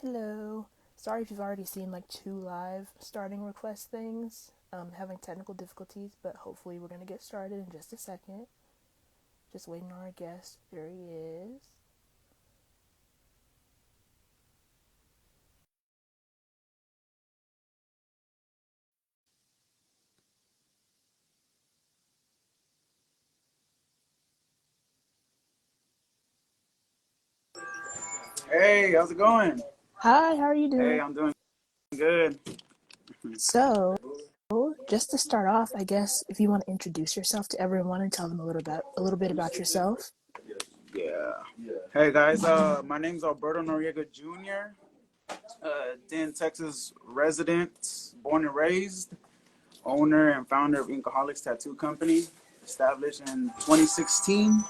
Hello. Sorry if you've already seen like two live starting request things. Having technical difficulties, but hopefully we're gonna get started in just a second. Just waiting on our guest. There he is. Hey, how's it going? Hi, how are you Hey, doing? I'm doing good. So, just to start off, I guess if you want to introduce yourself to everyone and tell them a little bit about yourself. Yeah. Hey guys, my name's Alberto Noriega Jr. Denton, Texas resident, born and raised, owner and founder of Inkaholics Tattoo Company, established in 2016.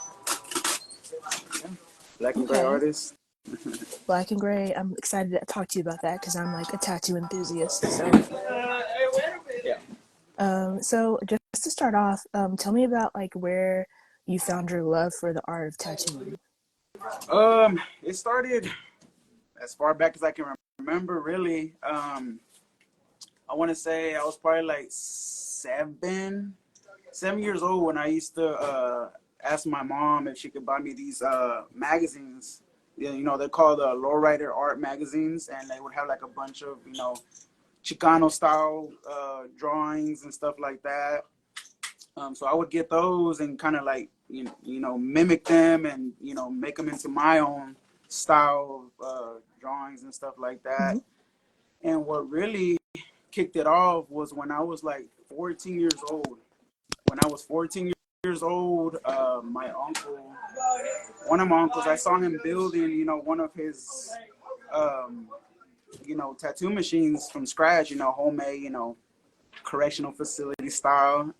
Yeah. Black and gray Okay. artist. Black and gray. I'm excited to talk to you about that because I'm like a tattoo enthusiast. So, Yeah. just to start off, tell me about like where you found your love for the art of tattooing. It started as far back as I can remember. Really, I want to say I was probably like 7 years old when I used to ask my mom if she could buy me these magazines. Yeah, they're called lowrider art magazines, and they would have like a bunch of Chicano style drawings and stuff like that. So I would get those and kind of like mimic them and make them into my own style of drawings and stuff like Mm-hmm. that. And what really kicked it off was when I was like 14 years old. When I was 14 years old, my uncle, one of my uncles, I saw him building, one of his, um, tattoo machines from scratch, homemade, correctional facility style.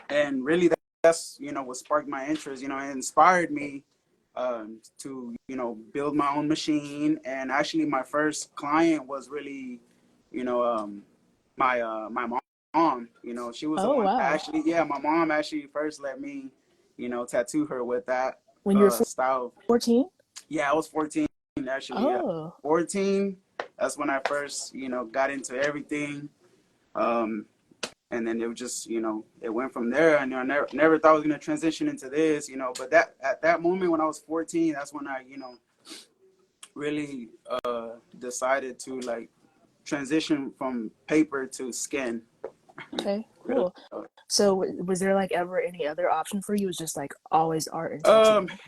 And really that's, what sparked my interest, it inspired me to, build my own machine. And actually my first client was really, you know, my mom, she was the Oh one wow! actually, yeah, my mom actually first let me, tattoo her with that When you were style. 14? Yeah, I was 14 actually, yeah. Oh, 14, that's when I first, got into everything. Um, and then it was just, it went from there. And I never thought I was going to transition into this, but that at that moment when I was 14, that's when I, really decided to like transition from paper to skin. okay, Really. cool. So was there like ever any other option for you? It was just like always art and Um, tattooing.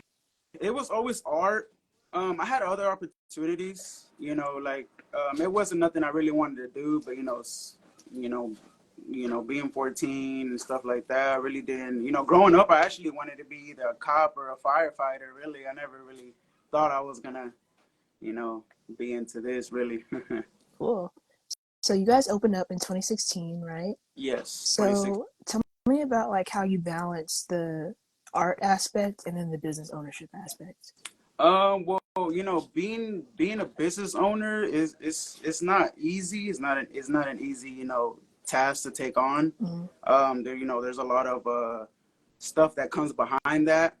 it was always art. I had other opportunities, like it wasn't nothing I really wanted to do, but you know, being 14 and stuff like that, I really didn't. Growing up, I actually wanted to be either a cop or a firefighter. Really, I never really thought I was gonna, you know, be into this. Really. Cool. So you guys opened up in 2016, right? Yes, 26. So tell me about like how you balance the art aspect and then the business ownership aspect. Well, being a business owner is it's not easy. It's not an easy task to take on. Mm-hmm. There there's a lot of stuff that comes behind that.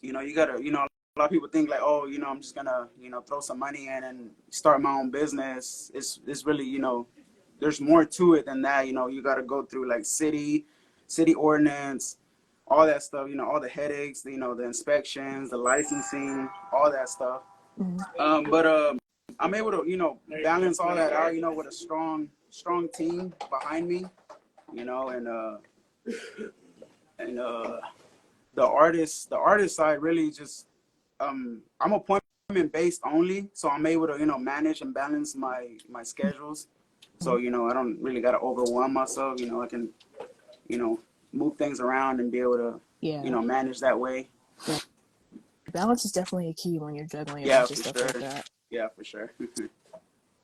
You gotta a lot of people think like, oh, I'm just gonna throw some money in and start my own business. It's really there's more to it than that. You gotta go through like city ordinance, all that stuff, all the headaches, the inspections, the licensing, all that stuff. Mm-hmm. But I'm able to, balance all that out, with a strong team behind me, you know, and uh, and the artist side really just, I'm appointment based only, so I'm able to, manage and balance my schedules. So, I don't really gotta overwhelm myself. I can, you know, move things around and be able to, Yeah. manage that way. Yeah. Balance is definitely a key when you're juggling a Yeah, bunch of for stuff sure. like that. Yeah, for sure.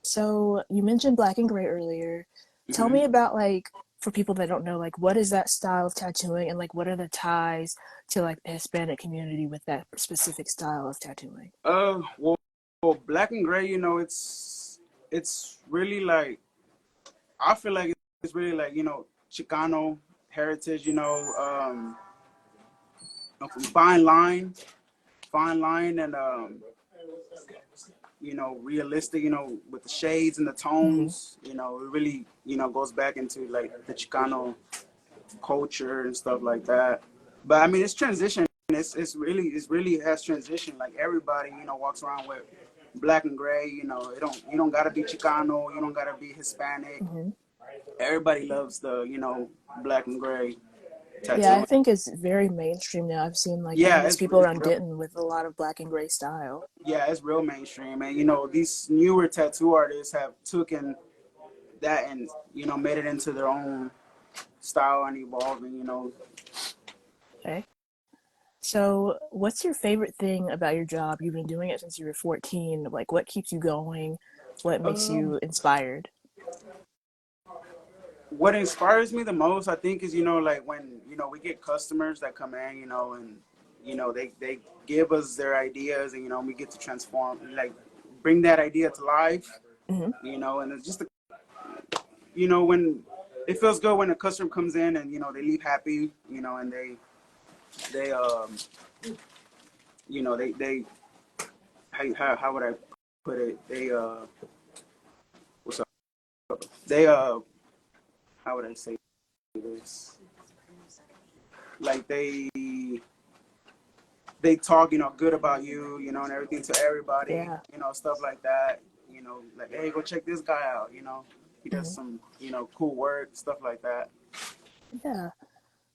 So you mentioned black and gray earlier. Tell hmm me about like for people that don't know, like what is that style of tattooing and like what are the ties to like the Hispanic community with that specific style of tattooing? Well, black and gray, it's really like, I feel like it's really like, Chicano heritage, fine line, and realistic, with the shades and the Mm-hmm. tones. It really, goes back into like the Chicano culture and stuff like that. But I mean, it's transition. It's really has transitioned. Like everybody, walks around with black and gray. You don't gotta be Chicano. You don't gotta be Hispanic. Mm-hmm. Everybody loves the black and gray Yeah, I tattooing. think it's very mainstream now. I've seen like Yeah, endless it's people it's around real. Denton with a lot of black and gray style. Yeah, it's real mainstream, and these newer tattoo artists have taken that and made it into their own style and evolving. Okay. So, what's your favorite thing about your job? You've been doing it since you were 14. Like, what keeps you going? What makes Um, you inspired? what inspires me the most, I think, is like when we get customers that come in, and they give us their ideas, and we get to transform, like bring that idea to life, Mm-hmm. and it's just when it feels good when a customer comes in and they leave happy, and they they how would I put it? What's up? They how would I say this? Like they talk, good about you, and everything to everybody, Yeah. stuff like that. Like, hey, go check this guy out. He does Mm-hmm. some, cool work, stuff like that. Yeah.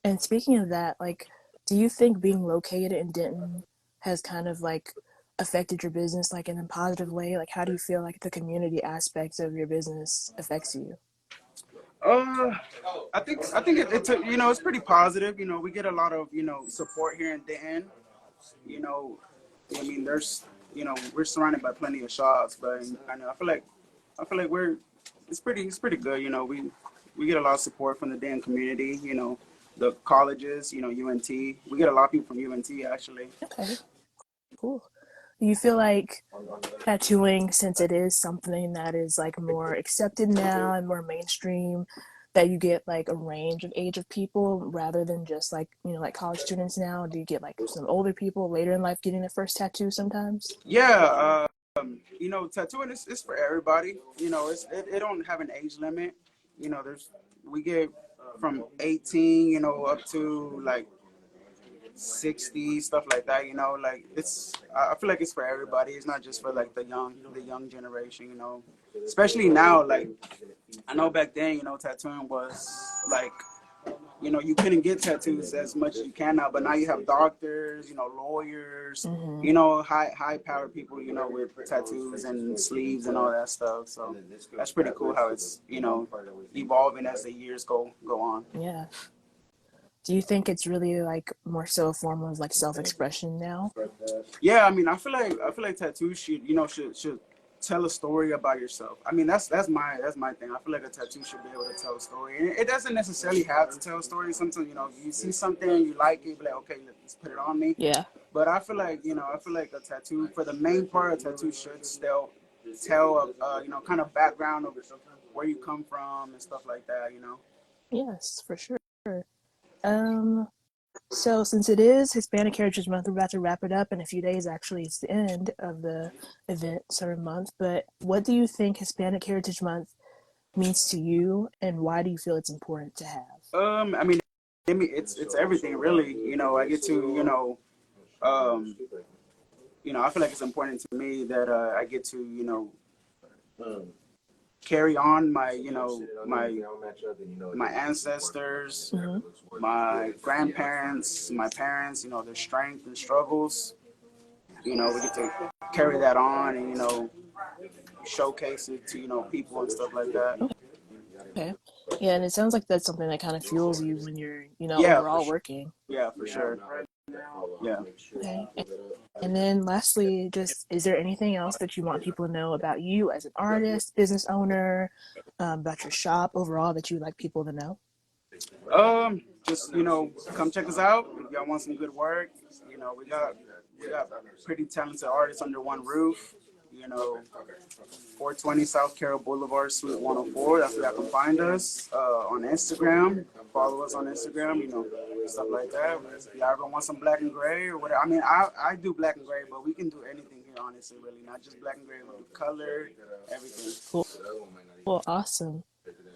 And speaking of that, like, do you think being located in Denton has kind of like affected your business like in a positive way? Like, how do you feel like the community aspects of your business affects you? Uh, I think it's pretty positive. We get a lot of support here in Denton. You know, I mean, there's we're surrounded by plenty of shops, but I feel like we're it's pretty good. We get a lot of support from the Denton community. The colleges. UNT. We get a lot of people from UNT actually. Okay, cool. Do you feel like tattooing, since it is something that is like more accepted now and more mainstream, that you get like a range of age of people rather than just like, like college students now? Do you get like some older people later in life getting their first tattoo sometimes? Yeah. Tattooing is for everybody. It don't have an age limit. There's we get from 18, up to like 60, stuff like that. Like I feel like it's for everybody. It's not just for like the young generation. Especially now. Like I know back then, tattooing was like you couldn't get tattoos as much as you can now, but now you have doctors, lawyers, Mm-hmm. high powered people, with tattoos and sleeves and all that stuff. So that's pretty cool how it's evolving as the years go on. Yeah. Do you think it's really like more so a form of like self-expression now? Yeah, I mean, I feel like tattoos should tell a story about yourself. I mean, that's my thing. I feel like a tattoo should be able to tell a story, and it doesn't necessarily have to tell a story. Sometimes you see something you like it, be like, okay, let's put it on me. Yeah. But I feel like a tattoo, for the main part, a tattoo should still tell a kind of background of where you come from and stuff like that. Yes, for sure. Um, so since it is Hispanic Heritage Month, we're about to wrap it up in a few days. Actually, it's the end of the event or month. But what do you think Hispanic Heritage Month means to you, and why do you feel it's important to have? I mean, it's everything really. I get to um, I feel like it's important to me that I get to carry on my ancestors, Mm-hmm. my grandparents, my parents, their strength and struggles. We get to carry that on and showcase it to people and stuff like that. Okay. Yeah, and it sounds like that's something that kind of fuels you when you're, Yeah, for overall sure. working. Yeah, for sure. Yeah. Okay. And then lastly, just is there anything else that you want people to know about you as an artist, business owner, about your shop overall that you'd like people to know? Just come check us out. If y'all want some good work, we got pretty talented artists under one roof. You know, 420 South Carroll Boulevard, Suite 104. That's where y'all can find us on Instagram. Follow us on Instagram. Stuff like that. If y'all ever want some black and gray or whatever. I mean, I do black and gray, but we can do anything here honestly, really. Not just black and gray, but color, everything. Cool. Cool. Awesome.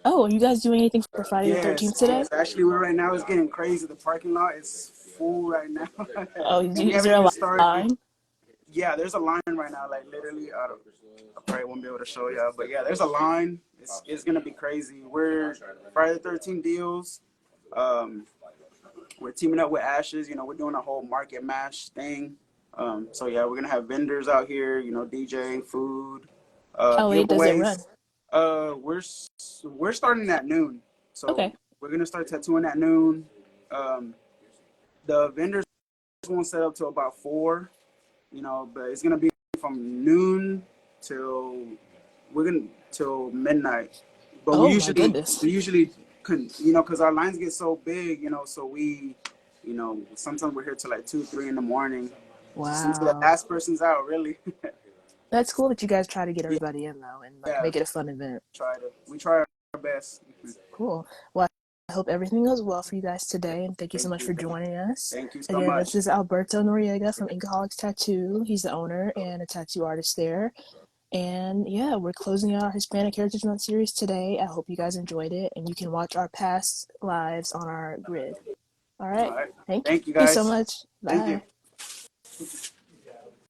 Oh, are you guys doing anything for Friday the Yes, 13th today? yes. Actually, we're right now, it's getting crazy. The parking lot is full right now. Oh, And we is haven't there even a started. line? Yeah, there's a line right now. Like, literally, I probably won't be able to show y'all. But yeah, there's a line. It's going to be crazy. We're Friday the 13th deals. Um, we're teaming up with Ashes. You know, we're doing a whole market mash thing. So yeah, we're gonna have vendors out here. You know, DJing, food, How late does it run? giveaways. We're starting at noon. So Okay. we're gonna start tattooing at noon. Um, the vendors won't set up till about 4. You know, but it's gonna be from noon till we're gonna till midnight. But we Oh my usually goodness. we usually you know, because our lines get so big, you know, so we, you know, sometimes we're here till like 2, 3 in the morning, just until the Wow. last person's out. Really. That's cool that you guys try to get everybody in though and like Yeah, make it a fun event. we try our best. Cool. Well, I hope everything goes well for you guys today, and thank you so Thank much you, for joining us. thank you so Again, this much. is Alberto Noriega from Inkaholics Tattoo. He's the owner and a tattoo artist there. And yeah, we're closing out our Hispanic Heritage Month series today. I hope you guys enjoyed it, and you can watch our past lives on our grid. All All right. right, Thank thank you you so guys. much. Thank you. Bye.